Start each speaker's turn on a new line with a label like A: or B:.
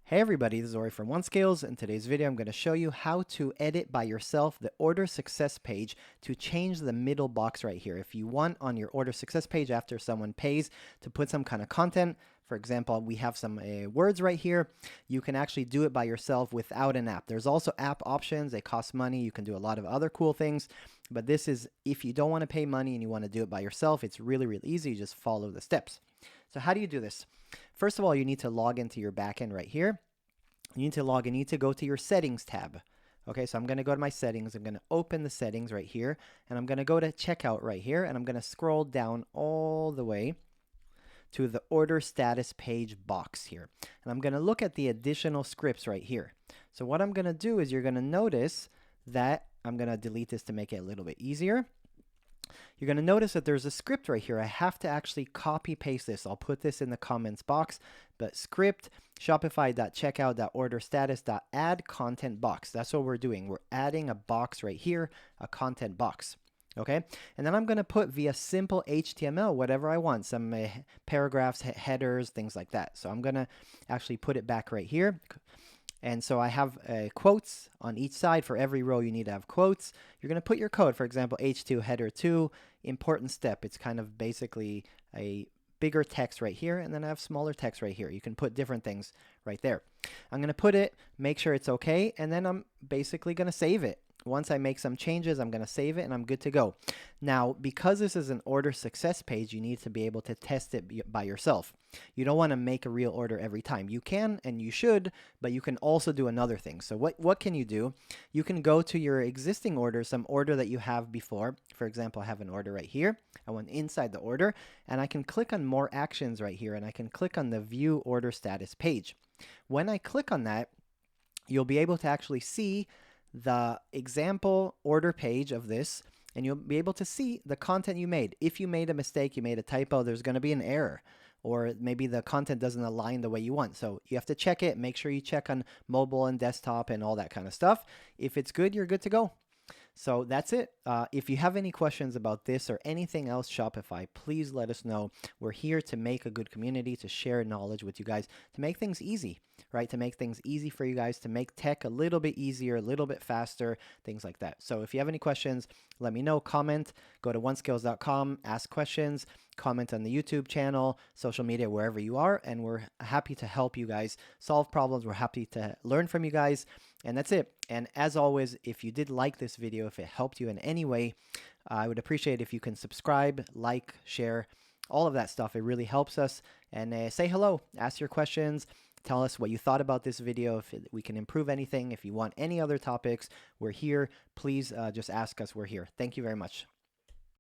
A: Hey everybody, this is Ori from want&lt. In today's video, I'm going to show you how to edit by yourself the order success page to change the middle box right here. If you want on your order success page after someone pays to put some kind of content, for example, we have some words right here, you can actually do it by yourself without an app. There's also app options. They cost money. You can do a lot of other cool things, but this is if you don't want to pay money and you want to do it by yourself, it's really, really easy. You just follow the steps. So how do you do this? First of all, you need to log into your backend right here. You need to log in. You need to go to your settings tab. Okay, so I'm going to go to my settings. I'm going to open the settings right here, and I'm going to go to checkout right here, and I'm going to scroll down all the way to the order status page box here. And I'm going to look at the additional scripts right here. So what I'm going to do is you're going to notice that I'm going to delete this to make it a little bit easier. You're going to notice that there's a script right here. I have to actually copy paste this. I'll put this in the comments box, but script shopify.checkout.orderstatus.add content box. That's what we're doing. We're adding a box right here, a content box. Okay, and then I'm going to put via simple HTML whatever I want, some paragraphs, headers, things like that. So I'm going to actually put it back right here. And so I have quotes on each side. For every row, you need to have quotes. You're going to put your code, for example, H2 header 2, important step. It's kind of basically a bigger text right here, and then I have smaller text right here. You can put different things right there. I'm going to put it, make sure it's okay, and then I'm basically going to save it. Once I make some changes, I'm going to save it and I'm good to go. Now, because this is an order success page, you need to be able to test it by yourself. You don't want to make a real order every time. You can and you should, but you can also do another thing. So what can you do? You can go to your existing order, some order that you have before. For example, I have an order right here. I went inside the order and I can click on more actions right here and I can click on the view order status page. When I click on that, you'll be able to actually see the example order page of this, and you'll be able to see the content you made. If you made a mistake, you made a typo, there's going to be an error, or maybe the content doesn't align the way you want. So you have to check it. Make sure you check on mobile and desktop and all that kind of stuff. If it's good, you're good to go. So that's it. If you have any questions about this or anything else Shopify, please let us know. We're here to make a good community, to share knowledge with you guys, to make things easy, right? To make things easy for you guys, to make tech a little bit easier, a little bit faster, things like that. So if you have any questions, let me know. Comment, go to want&lt.com, ask questions, comment on the YouTube channel, social media, wherever you are, and we're happy to help you guys solve problems. We're happy to learn from you guys, and that's it. And as always, if you did like this video, if it helped you in any way, I would appreciate if you can subscribe, like, share, all of that stuff. It really helps us. And say hello, ask your questions, tell us what you thought about this video, if we can improve anything. If you want any other topics, we're here. Please just ask us. We're here. Thank you very much.